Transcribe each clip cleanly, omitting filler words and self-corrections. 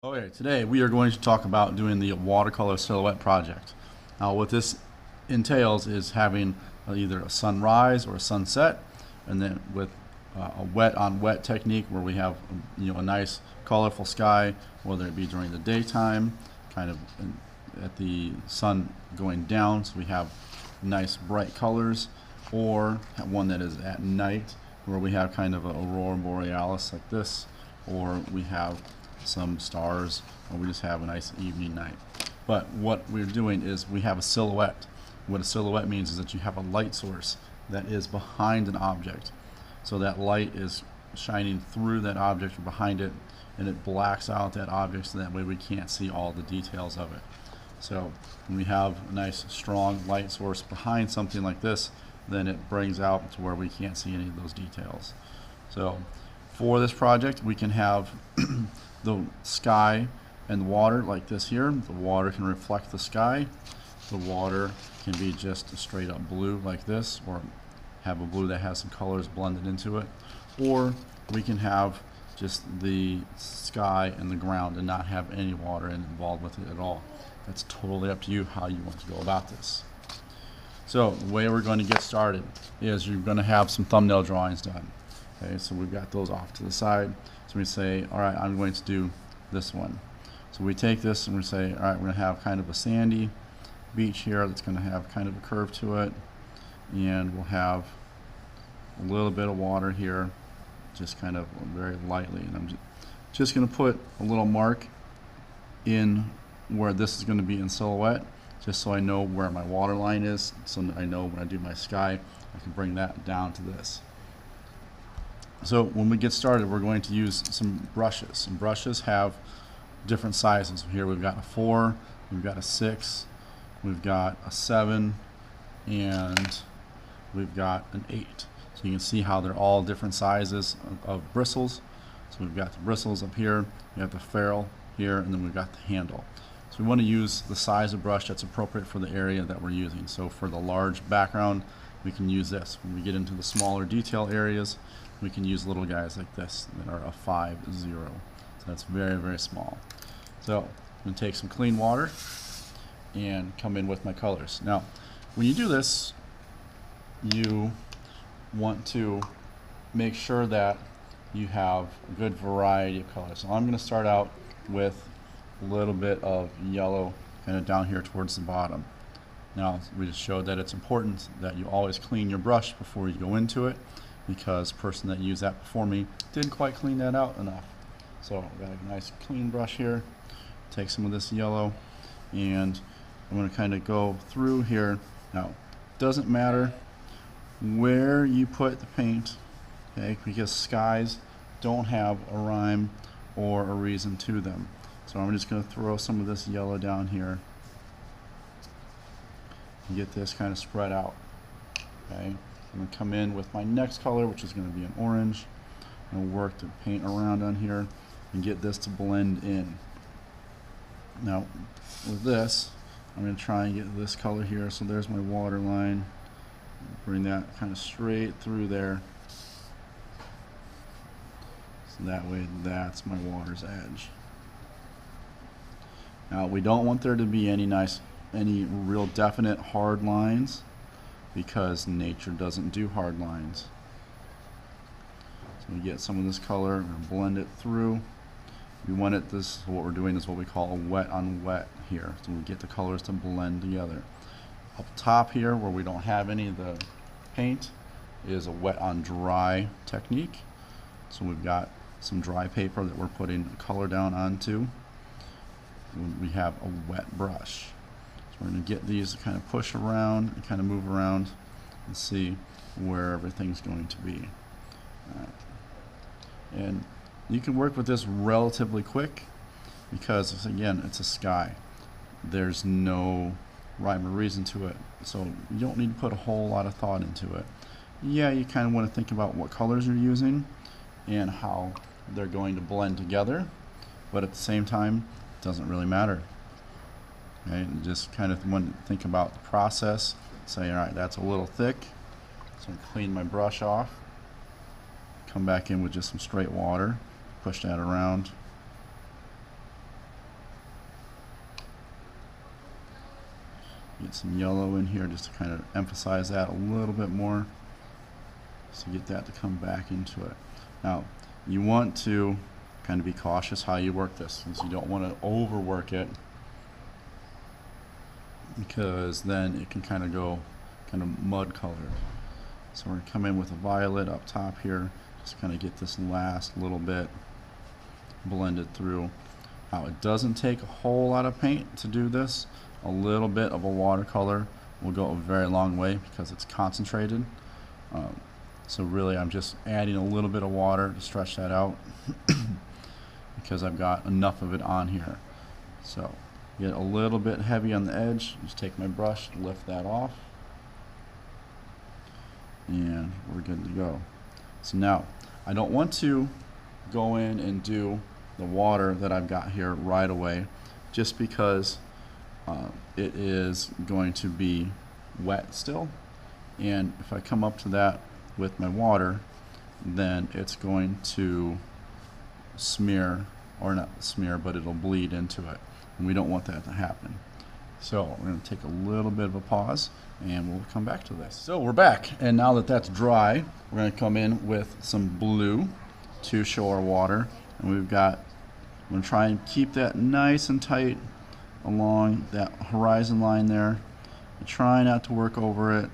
Okay, today we are going to talk about doing the watercolor silhouette project. Now what this entails is having either a sunrise or a sunset, and then with a wet on wet technique where we have a nice colorful sky, whether it be during the daytime, kind of at the sun going down, so we have nice bright colors, or one that is at night where we have kind of an aurora borealis like this, or we have some stars, or we just have a nice evening night. But what we're doing is we have a silhouette. What a silhouette means is that you have a light source that is behind an object. So that light is shining through that object or behind it, and it blacks out that object so that way we can't see all the details of it. So when we have a nice strong light source behind something like this, then it brings out to where we can't see any of those details. So for this project we can have the sky and the water like this here. The water can reflect the sky. The water can be just a straight up blue like this, or have a blue that has some colors blended into it. Or we can have just the sky and the ground and not have any water involved with it at all. That's totally up to you how you want to go about this. So the way we're going to get started is you're going to have some thumbnail drawings done. Okay, so we've got those off to the side. So we say, all right, I'm going to do this one. So we take this and we say, all right, we're going to have kind of a sandy beach here that's going to have kind of a curve to it, and we'll have a little bit of water here, just kind of very lightly. And I'm just going to put a little mark in where this is going to be in silhouette, just so I know where my water line is, so I know when I do my sky, I can bring that down to this. So when we get started, we're going to use some brushes. And brushes have different sizes. Here we've got a 4, we've got a 6, we've got a 7, and we've got an 8. So you can see how they're all different sizes of bristles. So we've got the bristles up here, we have the ferrule here, and then we've got the handle. So we want to use the size of brush that's appropriate for the area that we're using. So for the large background, we can use this. When we get into the smaller detail areas, we can use little guys like this that are a 5, 0. So that's very, very small. So I'm going to take some clean water and come in with my colors. Now, when you do this, you want to make sure that you have a good variety of colors. So I'm going to start out with a little bit of yellow kind of down here towards the bottom. Now, we just showed that it's important that you always clean your brush before you go into it, because the person that used that before me didn't quite clean that out enough. So I've got a nice clean brush here. Take some of this yellow, and I'm going to kind of go through here. Now, it doesn't matter where you put the paint, okay, because skies don't have a rhyme or a reason to them. So I'm just going to throw some of this yellow down here and get this kind of spread out. Okay, I'm going to come in with my next color, which is going to be an orange. I'm going to work to paint around on here and get this to blend in. Now, with this, I'm going to try and get this color here. So there's my water line. Bring that kind of straight through there. So that way, that's my water's edge. Now, we don't want there to be any real definite hard lines, because nature doesn't do hard lines. So we get some of this color and blend it through. We want it, what we're doing is what we call a wet on wet here. So we get the colors to blend together. Up top here, where we don't have any of the paint, is a wet on dry technique. So we've got some dry paper that we're putting color down onto. We have a wet brush. So we're going to get these to kind of push around and kind of move around and see where everything's going to be. And you can work with this relatively quick, because again, it's a sky. There's no rhyme or reason to it, so you don't need to put a whole lot of thought into it. Yeah, you kind of want to think about what colors you're using and how they're going to blend together, but at the same time, it doesn't really matter. Okay, you just kind of want to think about the process. Say, all right, that's a little thick, so I clean my brush off, come back in with just some straight water, push that around, get some yellow in here just to kind of emphasize that a little bit more, just to get that to come back into it. Now, you want to kind of be cautious how you work this, since you don't want to overwork it, because then it can kind of go kind of mud colored. So we're going to come in with a violet up top here, just kind of get this last little bit blended through. Now, it doesn't take a whole lot of paint to do this. A little bit of a watercolor will go a very long way because it's concentrated. So really I'm just adding a little bit of water to stretch that out because I've got enough of it on here. So get a little bit heavy on the edge, just take my brush, lift that off, and we're good to go. So now I don't want to go in and do the water that I've got here right away, just because it is going to be wet still, and if I come up to that with my water, then it's going to smear, or not smear, but it'll bleed into it, and we don't want that to happen. So we're going to take a little bit of a pause and we'll come back to this. So we're back, and now that that's dry, we're going to come in with some blue to show our water, and I'm going to try and keep that nice and tight along that horizon line there. Try not to work over it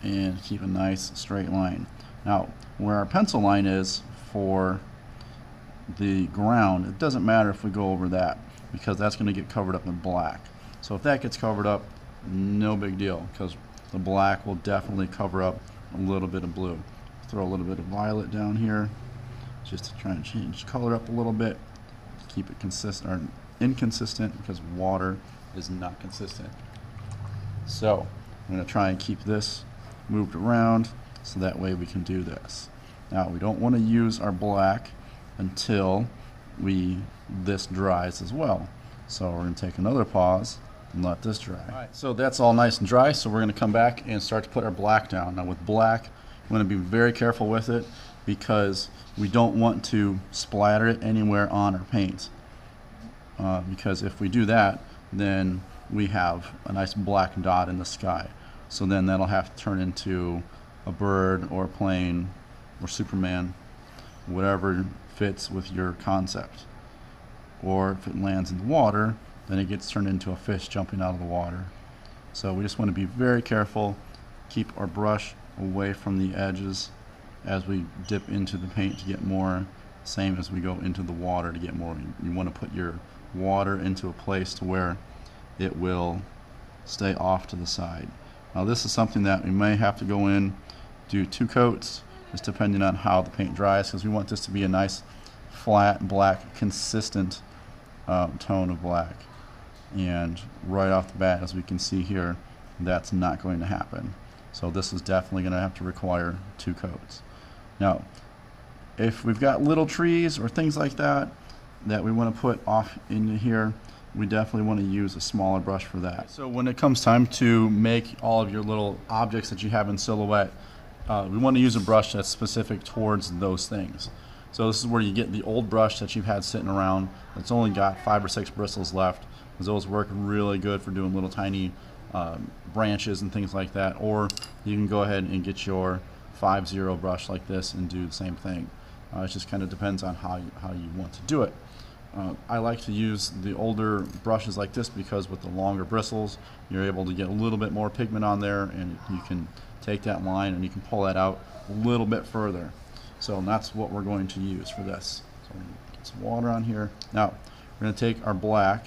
and keep a nice straight line. Now, where our pencil line is for the ground, it doesn't matter if we go over that, because that's going to get covered up in black. So if that gets covered up, no big deal, because the black will definitely cover up a little bit of blue. Throw a little bit of violet down here just to try and change the color up a little bit, keep it consistent or inconsistent, because water is not consistent. So I'm going to try and keep this moved around so that way we can do this. Now, we don't want to use our black until this dries as well. So we're going to take another pause and let this dry. All right, so that's all nice and dry, so we're going to come back and start to put our black down. Now with black, I'm going to be very careful with it, because we don't want to splatter it anywhere on our paint. Because if we do that, then we have a nice black dot in the sky. So then that'll have to turn into a bird or a plane or Superman, whatever fits with your concept. Or if it lands in the water, then it gets turned into a fish jumping out of the water. So we just want to be very careful, keep our brush away from the edges as we dip into the paint to get more, same as we go into the water to get more. You want to put your water into a place to where it will stay off to the side. Now this is something that we may have to go in, do 2 coats, just depending on how the paint dries, because we want this to be a nice flat black consistent tone of black. And right off the bat, as we can see here, that's not going to happen. So this is definitely going to have to require 2 coats. Now if we've got little trees or things like that that we want to put off into here, we definitely want to use a smaller brush for that. So when it comes time to make all of your little objects that you have in silhouette, we want to use a brush that's specific towards those things. So this is where you get the old brush that you've had sitting around that's only got 5 or 6 bristles left, because those work really good for doing little tiny branches and things like that. Or you can go ahead and get your 5-0 brush like this and do the same thing. It just kind of depends on how you want to do it. I like to use the older brushes like this, because with the longer bristles you're able to get a little bit more pigment on there, and you can take that line and you can pull that out a little bit further. So that's what we're going to use for this. So we're going to get some water on here. Now we're going to take our black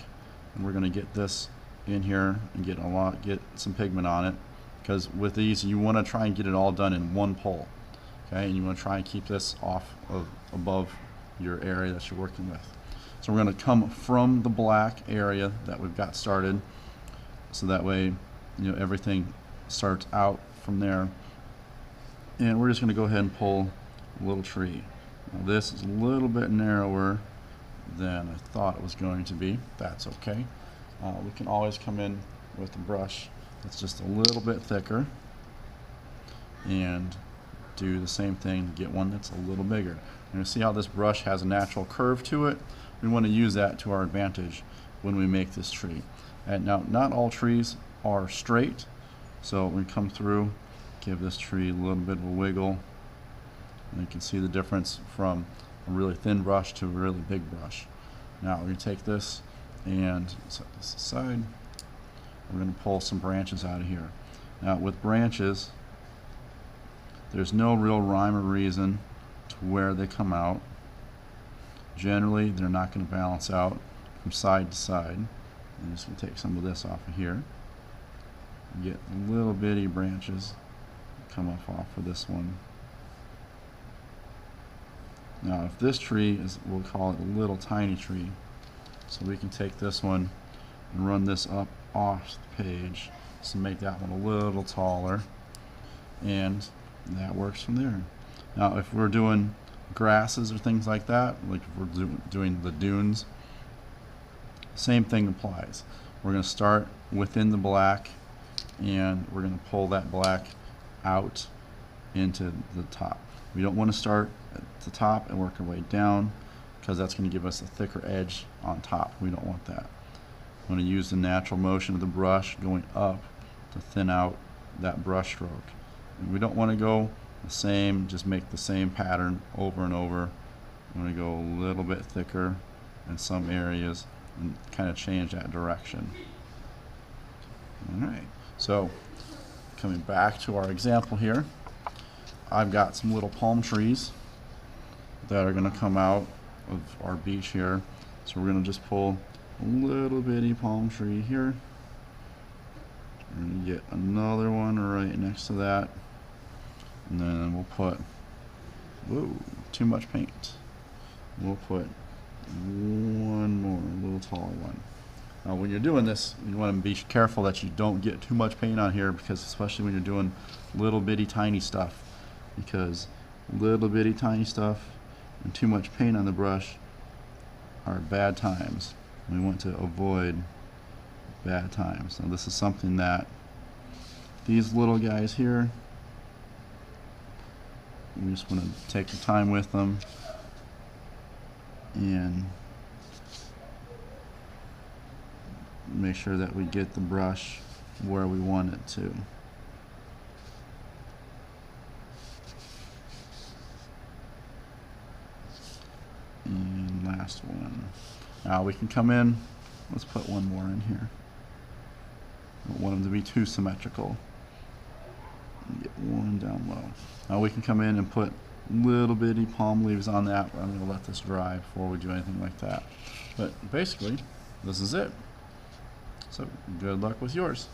and we're going to get this in here and get some pigment on it, because with these you want to try and get it all done in one pull. Okay, and you want to try and keep this off of above your area that you're working with. So we're going to come from the black area that we've got started, so that way everything starts out from there. And we're just going to go ahead and pull a little tree. Now this is a little bit narrower than I thought it was going to be. That's okay. We can always come in with a brush that's just a little bit thicker and do the same thing to get one that's a little bigger. And you see how this brush has a natural curve to it? We want to use that to our advantage when we make this tree. And now, not all trees are straight. So we come through, give this tree a little bit of a wiggle, and you can see the difference from a really thin brush to a really big brush. Now we're going to take this and set this aside. We're going to pull some branches out of here. Now with branches, there's no real rhyme or reason to where they come out. Generally, they're not going to balance out from side to side. I'm just going to take some of this off of here. Get little bitty branches come off of this one. Now if this tree is, we'll call it a little tiny tree. So we can take this one and run this up off the page to make that one a little taller, and that works from there. Now if we're doing grasses or things like that, like if we're doing the dunes, same thing applies. We're going to start within the black, and we're going to pull that black out into the top. We don't want to start at the top and work our way down, because that's going to give us a thicker edge on top. We don't want that. We want to use the natural motion of the brush going up to thin out that brush stroke. And we don't want to go the same, just make the same pattern over and over. We want to go a little bit thicker in some areas and kind of change that direction. Alright, so coming back to our example here, I've got some little palm trees that are going to come out of our beach here. So we're going to just pull a little bitty palm tree here. We're going to get another one right next to that. And then we'll put, whoa, too much paint. We'll put one more, a little taller one. Now when you're doing this, you want to be careful that you don't get too much paint on here, because especially when you're doing little bitty tiny stuff, because little bitty tiny stuff and too much paint on the brush are bad times. We want to avoid bad times. Now this is something that these little guys here, we just want to take the time with them and make sure that we get the brush where we want it to. And last one. Now we can come in, let's put one more in here. Don't want them to be too symmetrical. And get one down low. Now we can come in and put little bitty palm leaves on that. I'm going to let this dry before we do anything like that. But basically, this is it. So good luck with yours.